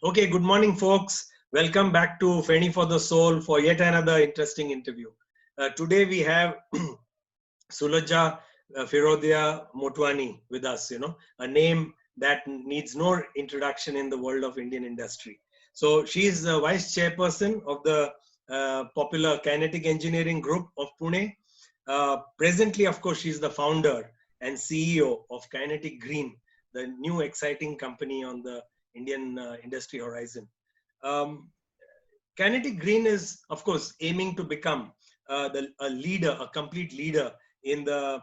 Okay, good morning, folks. Welcome back to Feni for the Soul for yet another interesting interview. Today we have Sulaja Firodia Motwani with us, a name that needs no introduction in the world of Indian industry. So she is the vice chairperson of the popular Kinetic Engineering Group of Pune. Presently, of course, she's the founder and CEO of Kinetic Green, the new exciting company on the Indian industry horizon. Kinetic Green is, of course, aiming to become a complete leader in the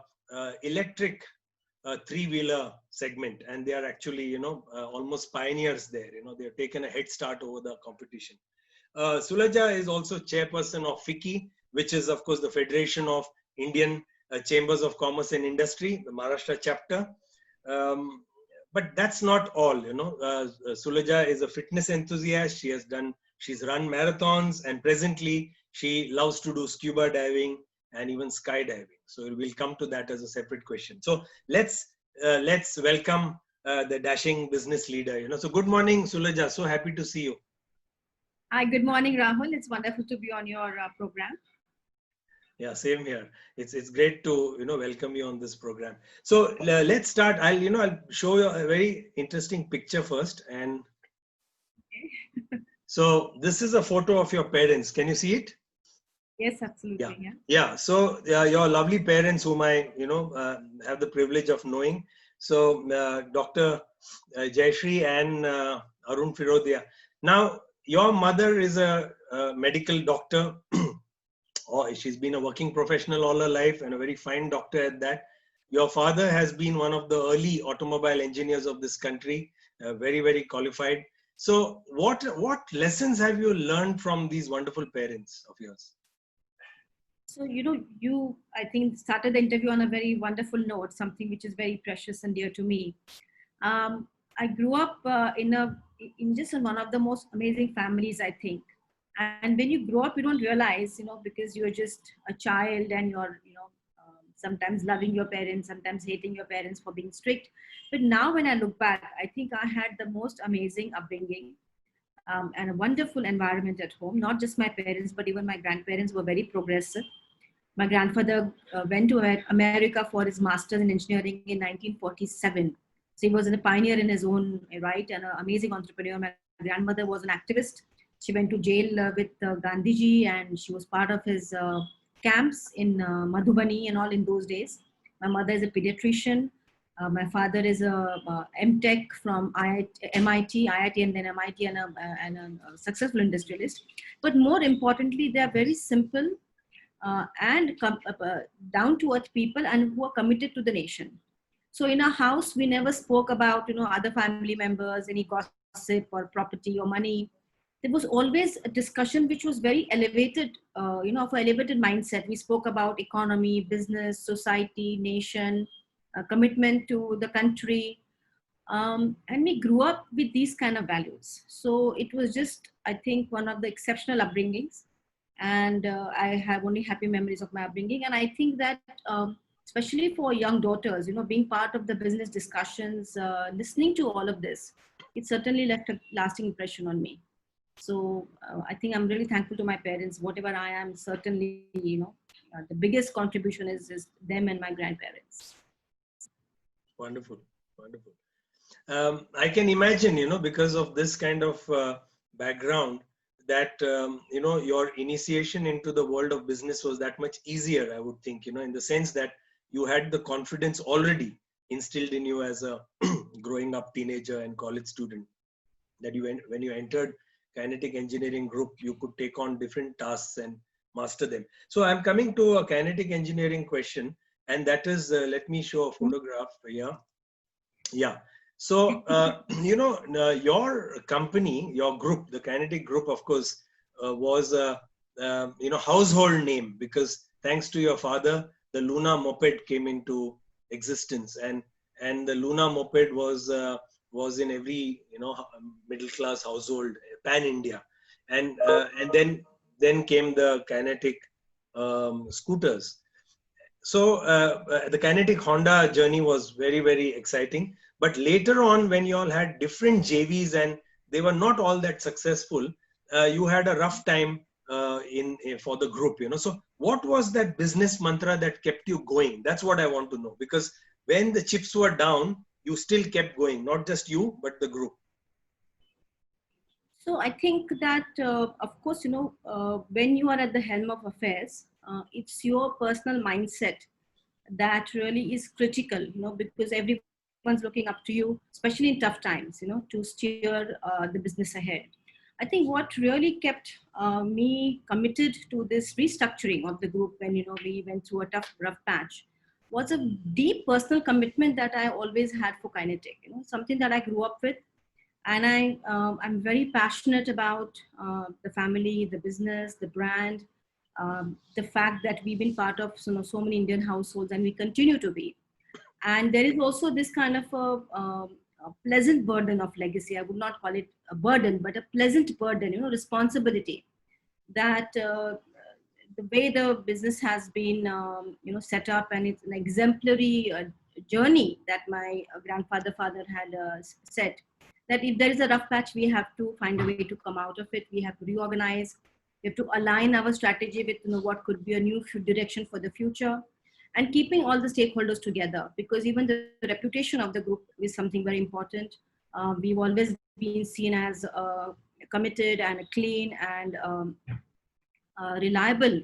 electric three-wheeler segment, and they are actually, almost pioneers there. They've taken a head start over the competition. Sulaja is also chairperson of FICCI, which is, of course, the Federation of Indian Chambers of Commerce and Industry, the Maharashtra chapter. But that's not all. Sulaja is a fitness enthusiast. She's run marathons, and presently she loves to do scuba diving and even skydiving. So we'll come to that as a separate question. So let's welcome the dashing business leader. So good morning, Sulaja. So happy to see you. Hi, good morning, Rahul. It's wonderful to be on your program. Yeah, same here. It's great to welcome you on this program. So let's start. I'll show you a very interesting picture first, and okay. So this is a photo of your parents. Can you see it? Yes, absolutely. Yeah. So your lovely parents, whom I have the privilege of knowing. So Dr. Jayashree and Arun Firodia. Now your mother is a medical doctor. She's been a working professional all her life and a very fine doctor at that. Your father has been one of the early automobile engineers of this country, very, very qualified. So what lessons have you learned from these wonderful parents of yours? So, you, I think, started the interview on a very wonderful note, something which is very precious and dear to me. I grew up in just one of the most amazing families, I think. And when you grow up, you don't realize, because you're just a child and you're, sometimes loving your parents, sometimes hating your parents for being strict. But now when I look back, I think I had the most amazing upbringing and a wonderful environment at home. Not just my parents, but even my grandparents were very progressive. My grandfather went to America for his master's in engineering in 1947. So he was a pioneer in his own right and an amazing entrepreneur. My grandmother was an activist. She went to jail with Gandhiji, and she was part of his camps in Madhubani and all in those days. My mother is a pediatrician. My father is a MTech from MIT, and then MIT, and a successful industrialist. But more importantly, they are very simple and down-to-earth people, and who are committed to the nation. So in our house, we never spoke about other family members, any gossip or property or money. There was always a discussion which was very elevated, of an elevated mindset. We spoke about economy, business, society, nation, commitment to the country. And we grew up with these kind of values. So it was just, I think, one of the exceptional upbringings. And I have only happy memories of my upbringing. And I think that, especially for young daughters, being part of the business discussions, listening to all of this, it certainly left a lasting impression on me. So I think I'm really thankful to my parents. Whatever I am, certainly, the biggest contribution is them and my grandparents. Wonderful, wonderful. I can imagine, because of this kind of background, that your initiation into the world of business was that much easier, I would think, in the sense that you had the confidence already instilled in you as a growing up teenager and college student, that when you entered Kinetic Engineering Group, you could take on different tasks and master them. So I'm coming to a Kinetic Engineering question, and that is, let me show a photograph here. Yeah. So, your company, your group, the Kinetic Group, of course, was a household name, because thanks to your father, the Luna moped came into existence, and the Luna moped was in every middle class household, pan India, and then came the Kinetic scooters. So the Kinetic Honda journey was very, very exciting. But later on, when you all had different JVs and they were not all that successful. You had a rough time for the group, you know. So what was that business mantra that kept you going? That's what I want to know, because when the chips were down, you still kept going, not just you, but the group. So I think that, of course, when you are at the helm of affairs, it's your personal mindset that really is critical, because everyone's looking up to you, especially in tough times, to steer the business ahead. I think what really kept me committed to this restructuring of the group when, we went through a tough, rough patch was a deep personal commitment that I always had for Kinetic, something that I grew up with. And I'm very passionate about the family, the business, the brand, the fact that we've been part of so many Indian households, and we continue to be. And there is also this kind of a pleasant burden of legacy. I would not call it a burden, but a pleasant burden, responsibility, that the way the business has been set up, and it's an exemplary journey that my father had set, that if there is a rough patch, we have to find a way to come out of it. We have to reorganize. We have to align our strategy with what could be a new direction for the future, and keeping all the stakeholders together, because even the reputation of the group is something very important. We've always been seen as committed and a clean and reliable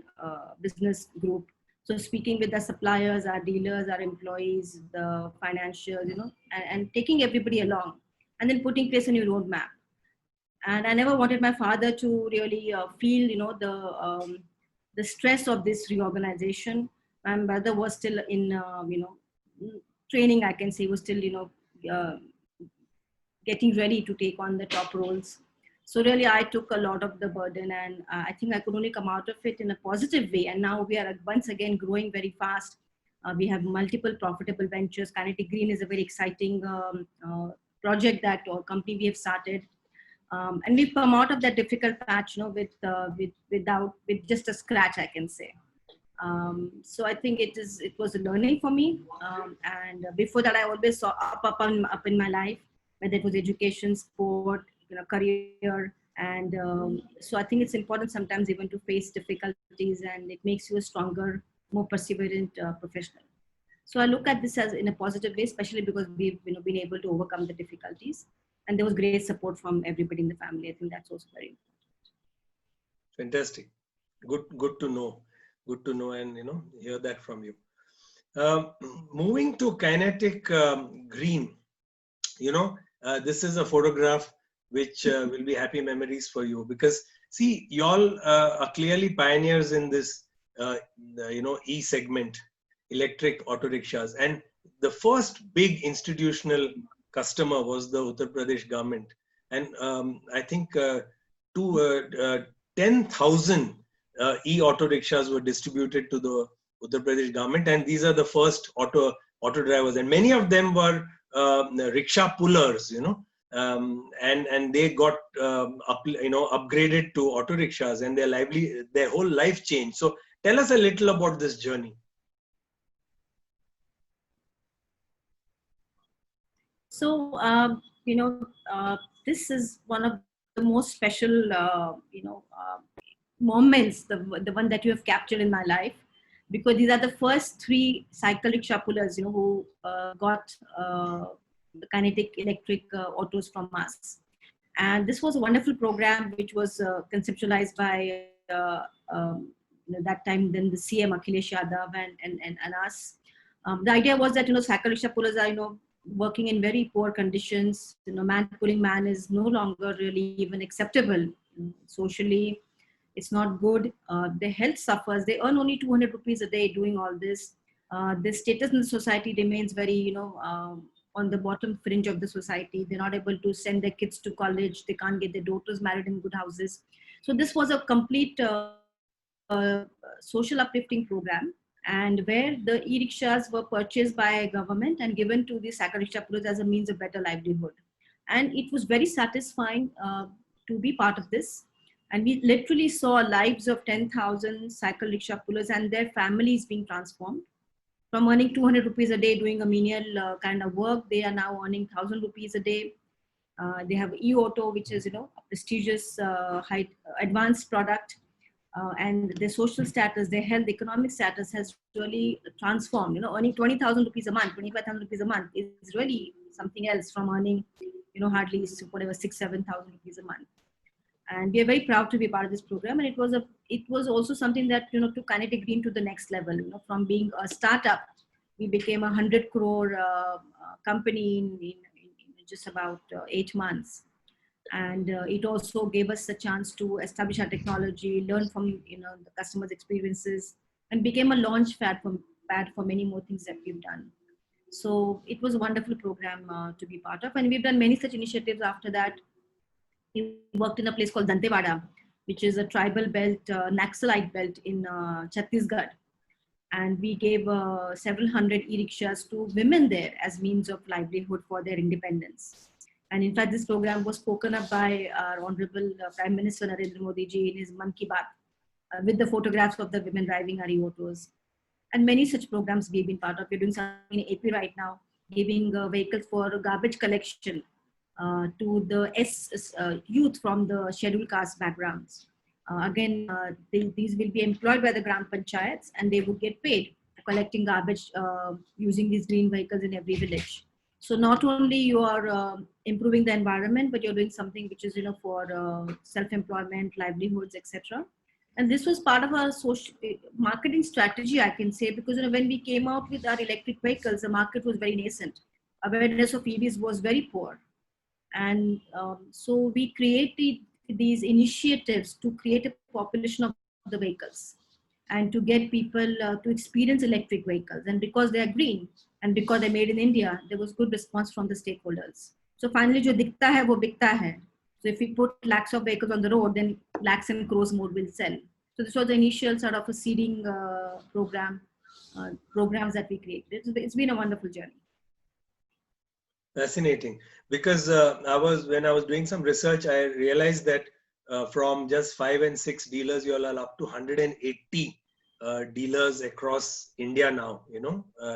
business group. So speaking with the suppliers, our dealers, our employees, the financials, and taking everybody along, and then putting place a new roadmap. And I never wanted my father to really feel, the stress of this reorganization. My brother was still in, training, I can say, was still, getting ready to take on the top roles. So really, I took a lot of the burden, and I think I could only come out of it in a positive way. And now we are once again growing very fast. We have multiple profitable ventures. Kinetic Green is a very exciting project that or company we have started. And we've come out of that difficult patch, with just a scratch, I can say. So I think it was a learning for me. And before that, I always saw up in my life, whether it was education, sport, career. And so I think it's important sometimes even to face difficulties, and it makes you a stronger, more perseverant professional. So I look at this as in a positive way, especially because we've been able to overcome the difficulties, and there was great support from everybody in the family. I think that's also very important. Fantastic. Good to know. Good to know, and hear that from you. Moving to Kinetic Green, this is a photograph which will be happy memories for you, because see, y'all are clearly pioneers in this, E segment, electric auto rickshaws. And the first big institutional customer was the Uttar Pradesh government. And I think 10,000 e-auto rickshaws were distributed to the Uttar Pradesh government. And these are the first auto drivers. And many of them were rickshaw pullers, and they got upgraded to auto rickshaws, and their whole life changed. So tell us a little about this journey. So this is one of the most special moments, the one that you have captured in my life, because these are the first 3 cycle rickshaw pullers who got the Kinetic electric autos from us. And this was a wonderful program which was conceptualized by that time then the CM Akhilesh Yadav and us. The idea was that cycle rickshaw pullers are working in very poor conditions. Man pulling man is no longer really even acceptable socially. It's not good. Their health suffers. They earn only 200 rupees a day doing all this. Their status in the society remains very on the bottom fringe of the society. They're not able to send their kids to college. They can't get their daughters married in good houses. So this was a complete social uplifting program, and where the e-rickshaws were purchased by government and given to the cycle rickshaw pullers as a means of better livelihood. And it was very satisfying to be part of this. And we literally saw lives of 10,000 cycle rickshaw pullers and their families being transformed. From earning 200 rupees a day doing a menial kind of work, they are now earning 1,000 rupees a day. They have e-auto, which is, a prestigious, high advanced product. And their social status, their health, economic status has really transformed. Earning 20,000 rupees a month, 25,000 rupees a month is really something else from earning, hardly whatever 6,000-7,000 rupees a month. And we are very proud to be part of this program. And it was also something that took Kinetic Green to the next level. From being a startup, we became a 100 crore company in just about 8 months. And it also gave us a chance to establish our technology, learn from the customers' experiences, and became a launch pad for many more things that we've done. So it was a wonderful program to be part of, and we've done many such initiatives after that. We worked in a place called Dantewada, which is a tribal belt, Naxalite belt in Chhattisgarh. And we gave several hundred e-rickshaws to women there as means of livelihood for their independence. And in fact, this program was spoken up by our Honorable Prime Minister Narendra Modi ji in his Mann Ki Baat with the photographs of the women driving our e-autos. And many such programs we've been part of. We're doing something in AP right now, giving vehicles for garbage collection to the youth from the scheduled caste backgrounds. These will be employed by the Gram Panchayats, and they would get paid for collecting garbage using these green vehicles in every village. So not only you are improving the environment, but you're doing something which is for self-employment, livelihoods, etc. And this was part of our social marketing strategy, I can say, because when we came out with our electric vehicles, the market was very nascent. Awareness of EVs was very poor. And so we created these initiatives to create a population of the vehicles and to get people to experience electric vehicles. And because they are green and because they're made in India, there was good response from the stakeholders. So finally, jo dikhta hai, wo bikta hai. So if we put lakhs of vehicles on the road, then lakhs and crores more will sell. So this was the initial sort of a seeding programs that we created. It's been a wonderful journey. Fascinating, because when I was doing some research, I realized that from just 5 and 6 dealers, you all are up to 180 dealers across India now.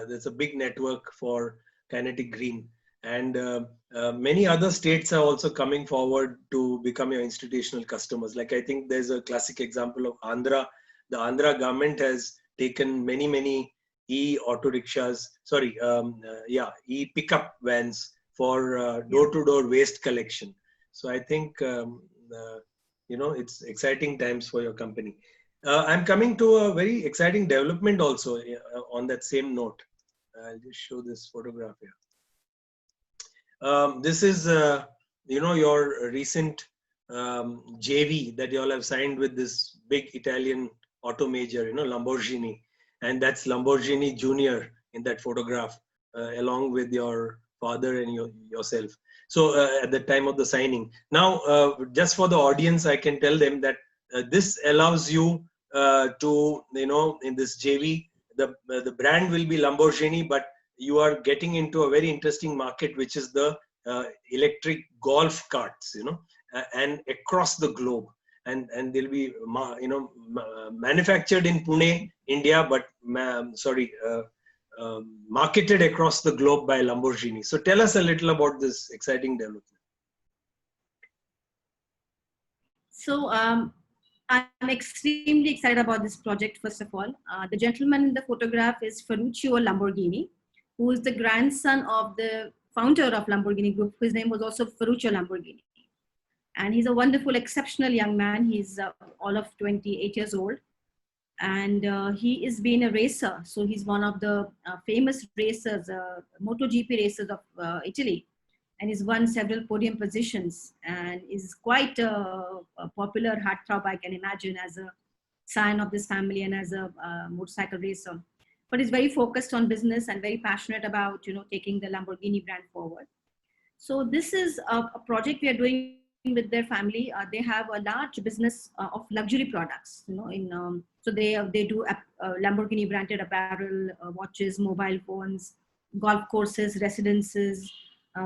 There's a big network for Kinetic Green, and many other states are also coming forward to become your institutional customers. Like, I think there's a classic example of Andhra. The Andhra government has taken many e-auto rickshaws, e-pickup vans for door-to-door waste collection. So I think, it's exciting times for your company. I'm coming to a very exciting development also on that same note. I'll just show this photograph here. This is, your recent JV that you all have signed with this big Italian auto major, Lamborghini. And that's Lamborghini Junior in that photograph, along with your father and yourself. So at the time of the signing. Now, just for the audience, I can tell them that this allows you to, in this JV, the brand will be Lamborghini, but you are getting into a very interesting market, which is the electric golf carts, and across the globe. And they'll be, manufactured in Pune, India, but marketed across the globe by Lamborghini. So tell us a little about this exciting development. So I'm extremely excited about this project, first of all. The gentleman in the photograph is Ferruccio Lamborghini, who is the grandson of the founder of Lamborghini Group. His name was also Ferruccio Lamborghini. And he's a wonderful, exceptional young man. He's all of 28 years old. And he is being a racer. So he's one of the famous racers, MotoGP racers of Italy. And he's won several podium positions and is quite a popular heartthrob, I can imagine, as a sign of this family and as a motorcycle racer. But he's very focused on business and very passionate about, taking the Lamborghini brand forward. So this is a project we are doing with their family. They have a large business of luxury products, so they do Lamborghini branded apparel, watches, mobile phones, golf courses, residences,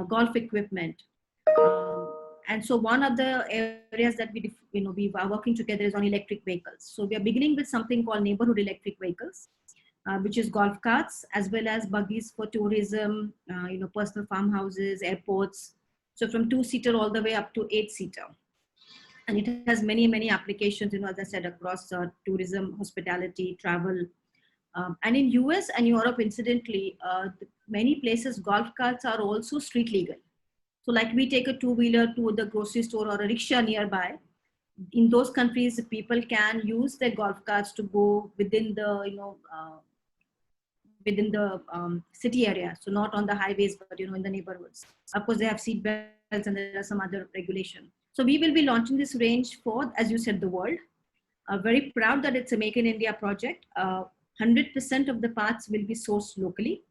golf equipment. And so one of the areas that we are working together is on electric vehicles. So we are beginning with something called neighborhood electric vehicles, which is golf carts, as well as buggies for tourism, personal farmhouses, airports. So from 2-seater all the way up to 8-seater. And it has many, many applications, as I said, across tourism, hospitality, travel. And in US and Europe, incidentally, many places, golf carts are also street legal. So like we take a two-wheeler to the grocery store or a rickshaw nearby. In those countries, people can use their golf carts to go within the, within the city area. So not on the highways, but, in the neighborhoods. Of course, they have seat belts and there are some other regulation. So we will be launching this range for, as you said, the world. Very proud that it's a Make in India project. 100% of the parts will be sourced locally.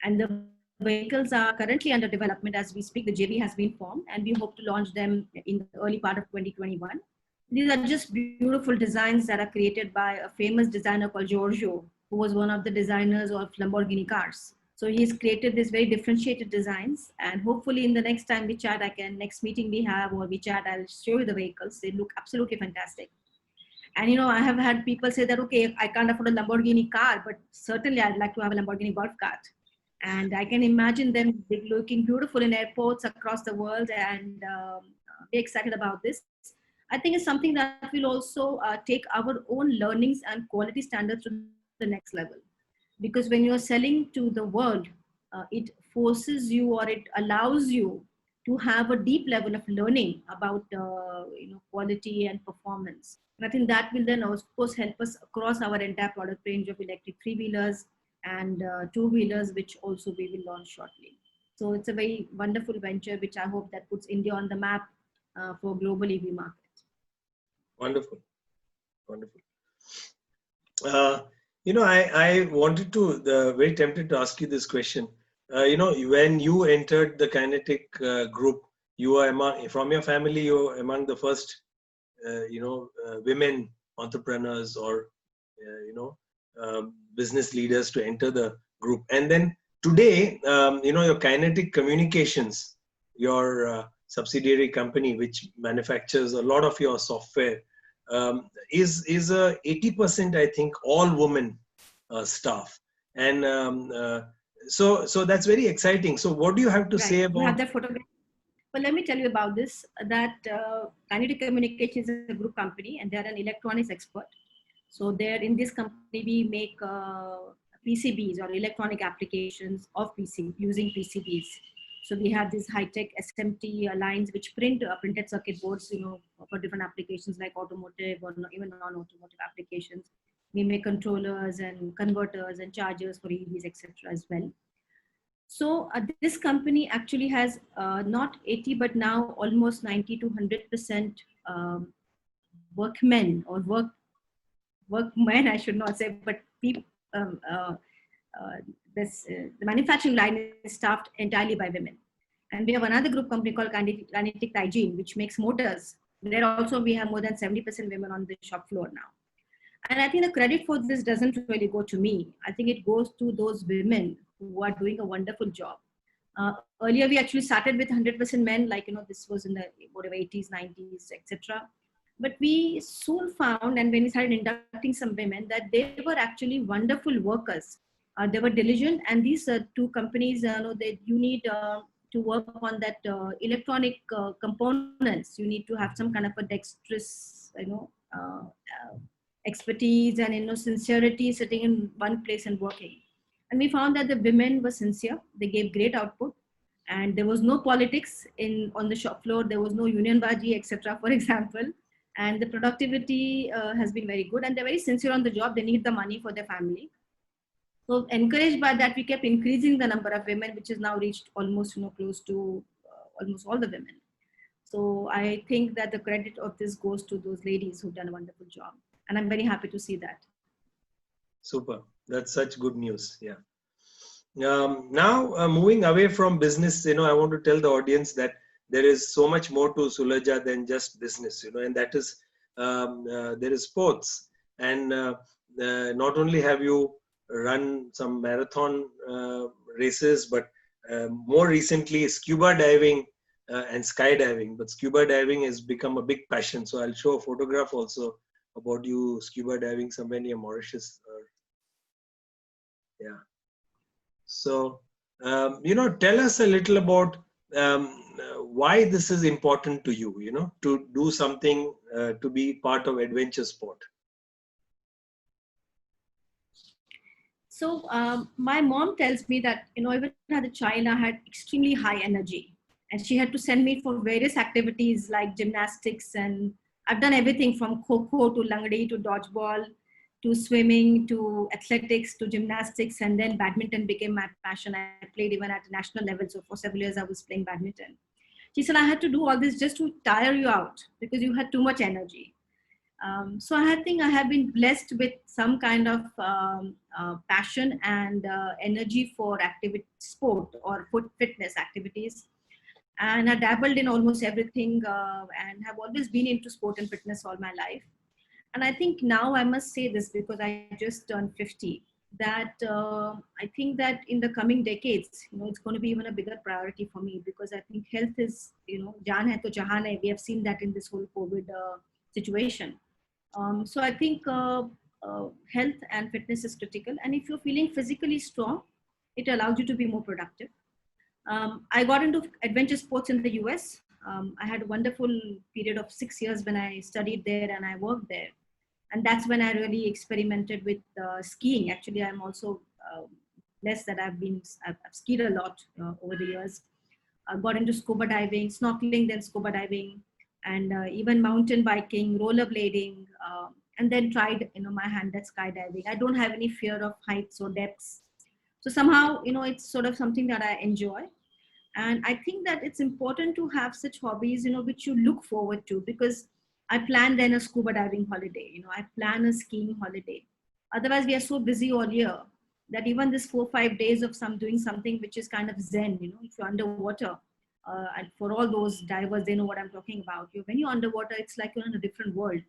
And the vehicles are currently under development as we speak. The JV has been formed and we hope to launch them in the early part of 2021. These are just beautiful designs that are created by a famous designer called Giorgio, who was one of the designers of Lamborghini cars. So he's created these very differentiated designs, and hopefully in the next time we chat, next meeting we have or we chat, I'll show you the vehicles. They look absolutely fantastic. And I have had people say that, okay, I can't afford a Lamborghini car, but certainly I'd like to have a Lamborghini golf cart. And I can imagine them looking beautiful in airports across the world, and be excited about this. I think it's something that will also take our own learnings and quality standards to the next level. Because when you're selling to the world, it forces you or it allows you to have a deep level of learning about quality and performance. And I think that will then, of course, help us across our entire product range of electric three-wheelers and two-wheelers, which also we will launch shortly. So it's a very wonderful venture, which I hope that puts India on the map for global EV market. Wonderful, wonderful. I wanted to, very tempted to ask you this question. When you entered the Kinetic group, you are from your family, you're among the first, women entrepreneurs or, business leaders to enter the group. And then today, your Kinetic Communications, your subsidiary company, which manufactures a lot of your software, is a 80%, I think, all women staff. And so that's very exciting. So what do you have to say about... You have that photograph? Well, let me tell you about this, that Kinetic Communications is a group company and they're an electronics expert. So there in this company, we make PCBs or electronic applications of PC using PCBs. So we have these high-tech SMT lines which print printed circuit boards, for different applications like automotive or even non-automotive applications. We make controllers and converters and chargers for EVs, etc. as well. So this company actually has not 80, but now almost 90 to 100% workmen or workmen, I should not say, but people. The manufacturing line is staffed entirely by women. And we have another group company called Kinetic Hygiene, which makes motors. There also we have more than 70% women on the shop floor now. And I think the credit for this doesn't really go to me. I think it goes to those women who are doing a wonderful job. Earlier, we actually started with 100% men, this was in the 80s, 90s, etc. But we soon found, and when we started inducting some women, that they were actually wonderful workers. They were diligent, and these two companies, you need to work on that electronic components. You need to have some kind of a dexterous, expertise and sincerity sitting in one place and working. And we found that the women were sincere. They gave great output, and there was no politics on the shop floor. There was no union baji, etc. For example. And the productivity has been very good, and they're very sincere on the job. They need the money for their family. So encouraged by that, we kept increasing the number of women, which has now reached almost, close to almost all the women. So I think that the credit of this goes to those ladies who've done a wonderful job. And I'm very happy to see that. Super. That's such good news. Yeah. Now, moving away from business, I want to tell the audience that there is so much more to Sulajja than just business, and that is, there is sports. And not only have you run some marathon races, but more recently scuba diving and skydiving. But scuba diving has become a big passion. So I'll show a photograph also about you scuba diving somewhere near Mauritius. Yeah. So, tell us a little about why this is important to you, to do something to be part of adventure sport. So my mom tells me that, even as a child, I had extremely high energy. And she had to send me for various activities like gymnastics. And I've done everything from kho-kho to langdi to dodgeball to swimming to athletics to gymnastics. And then badminton became my passion. I played even at a national level. So for several years, I was playing badminton. She said, I had to do all this just to tire you out because you had too much energy. So I think I have been blessed with some kind of passion and energy for activity, sport or fitness activities. And I dabbled in almost everything and have always been into sport and fitness all my life. And I think now I must say this because I just turned 50, that I think that in the coming decades, it's going to be even a bigger priority for me, because I think health is, jaan hai to jahan hai. We have seen that in this whole COVID situation. So I think health and fitness is critical. And if you're feeling physically strong, it allows you to be more productive. I got into adventure sports in the US. I had a wonderful period of 6 years when I studied there and I worked there. And that's when I really experimented with skiing. Actually, I'm also blessed that I've skied a lot over the years. I got into scuba diving, snorkeling, then scuba diving, and even mountain biking, rollerblading, and then tried, my hand at skydiving. I don't have any fear of heights or depths. So somehow, it's sort of something that I enjoy. And I think that it's important to have such hobbies, which you look forward to, because I plan then a scuba diving holiday, I plan a skiing holiday. Otherwise, we are so busy all year that even this 4 or 5 days of doing something which is kind of zen, if you're underwater, and for all those divers, they know what I'm talking about. When you're underwater, it's like you're in a different world.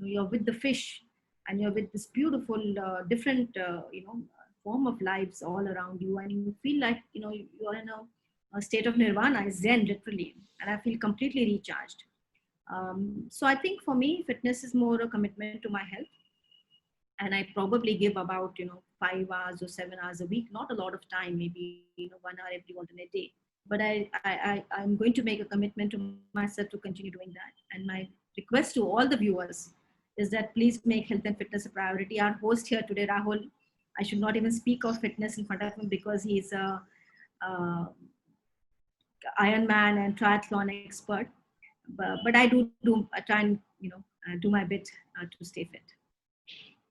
You're with the fish, and you're with this beautiful, different, form of lives all around you, and you feel like you're in a state of nirvana, zen, literally, and I feel completely recharged. So I think for me, fitness is more a commitment to my health, and I probably give about 5 hours or 7 hours a week, not a lot of time, maybe 1 hour every alternate day. But I'm going to make a commitment to myself to continue doing that. And my request to all the viewers is that please make health and fitness a priority. Our host here today, Rahul, I should not even speak of fitness in front of him because he's a Ironman and triathlon expert. But I try and do my bit to stay fit.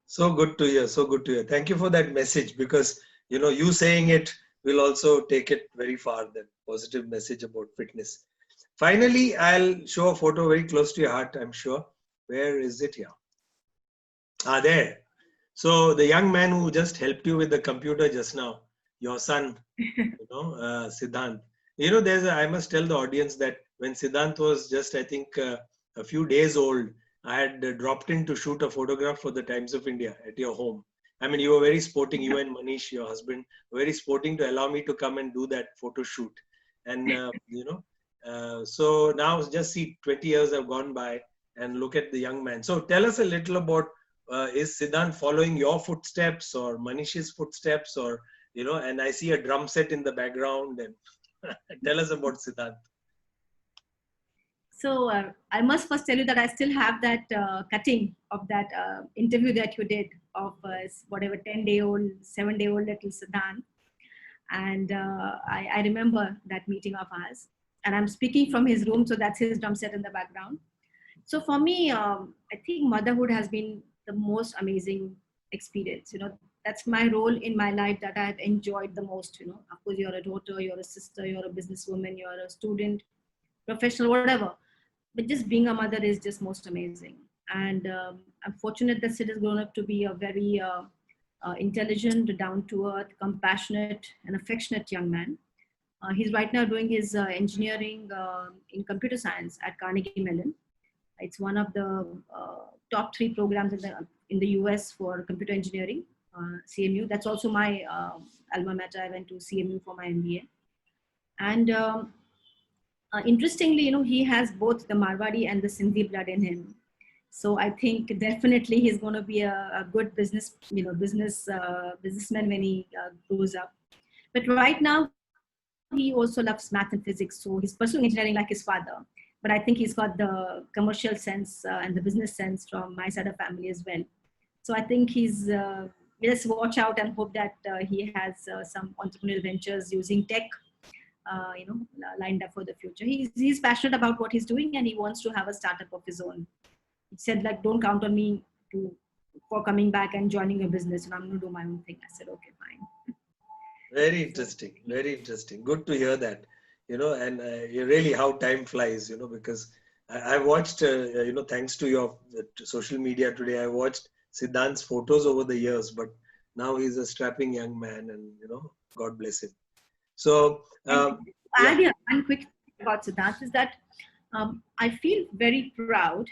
So good to hear. So good to hear. Thank you for that message, because you saying it will also take it very far. That positive message about fitness. Finally, I'll show a photo very close to your heart, I'm sure. Where is it here? There. So the young man who just helped you with the computer just now, your son, Siddhant. I must tell the audience that when Siddhant was just, I think, a few days old, I had dropped in to shoot a photograph for the Times of India at your home. I mean, you were very sporting, you and Manish, your husband, were very sporting to allow me to come and do that photo shoot. And, so now just see, 20 years have gone by and look at the young man. So tell us a little about, is Siddhant following your footsteps or Manish's footsteps, or, and I see a drum set in the background, and tell us about Siddhant. So I must first tell you that I still have that cutting of that interview that you did of whatever 10-day-old, 7-day-old little Siddhant. And I remember that meeting of ours. And I'm speaking from his room, so that's his drum set in the background. So for me, I think motherhood has been the most amazing experience. That's my role in my life that I've enjoyed the most. Of course, you're a daughter, you're a sister, you're a businesswoman, you're a student, professional, whatever. But just being a mother is just most amazing. And I'm fortunate that Sid has grown up to be a very intelligent, down-to-earth, compassionate, and affectionate young man. He's right now doing his engineering in computer science at Carnegie Mellon. It's one of the top 3 programs in the US for computer engineering, CMU. That's also my alma mater. I went to CMU for my MBA. And interestingly, he has both the Marwadi and the Sindhi blood in him. So I think definitely he's going to be a good businessman when he grows up. But right now, he also loves math and physics. So he's pursuing engineering like his father. But I think he's got the commercial sense and the business sense from my side of family as well. So I think he's, just watch out and hope that he has some entrepreneurial ventures using tech, lined up for the future. He's passionate about what he's doing and he wants to have a startup of his own. He said, like, don't count on me for coming back and joining your business, and I'm going to do my own thing. I said, okay, fine. Very interesting. Very interesting. Good to hear that. And really how time flies, because I watched, thanks to your social media today, I watched Siddhant's photos over the years, but now he's a strapping young man and, God bless him. So, add one quick thing about Siddhant is that I feel very proud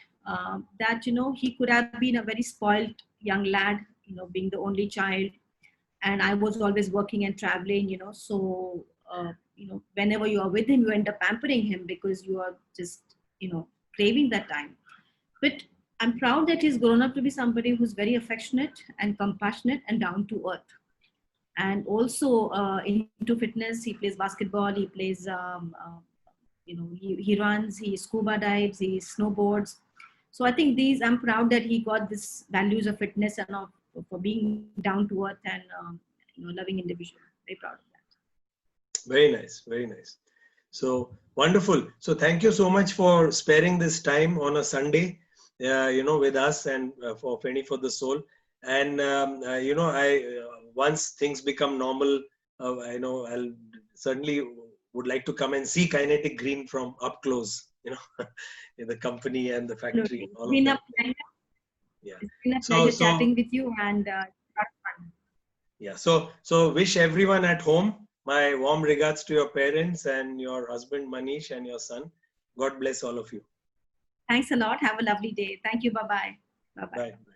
that, he could have been a very spoiled young lad, being the only child. And I was always working and traveling, so, whenever you are with him, you end up pampering him because you are just, craving that time. But I'm proud that he's grown up to be somebody who's very affectionate and compassionate and down to earth. And also into fitness, he plays basketball, he plays, he runs, he scuba dives, he snowboards. So I think I'm proud that he got this values of fitness and for being down to earth and loving individual. Very proud of that. Very nice, very nice. So wonderful. So thank you so much for sparing this time on a Sunday, with us and for Penny for the Soul. And once things become normal, I'll certainly would like to come and see Kinetic Green from up close. In the company and the factory. It's been a pleasure. Yeah. It's been a pleasure chatting with you and fun. Yeah. So wish everyone at home my warm regards to your parents and your husband Manish and your son. God bless all of you. Thanks a lot. Have a lovely day. Thank you. Bye-bye. Bye-bye. Bye.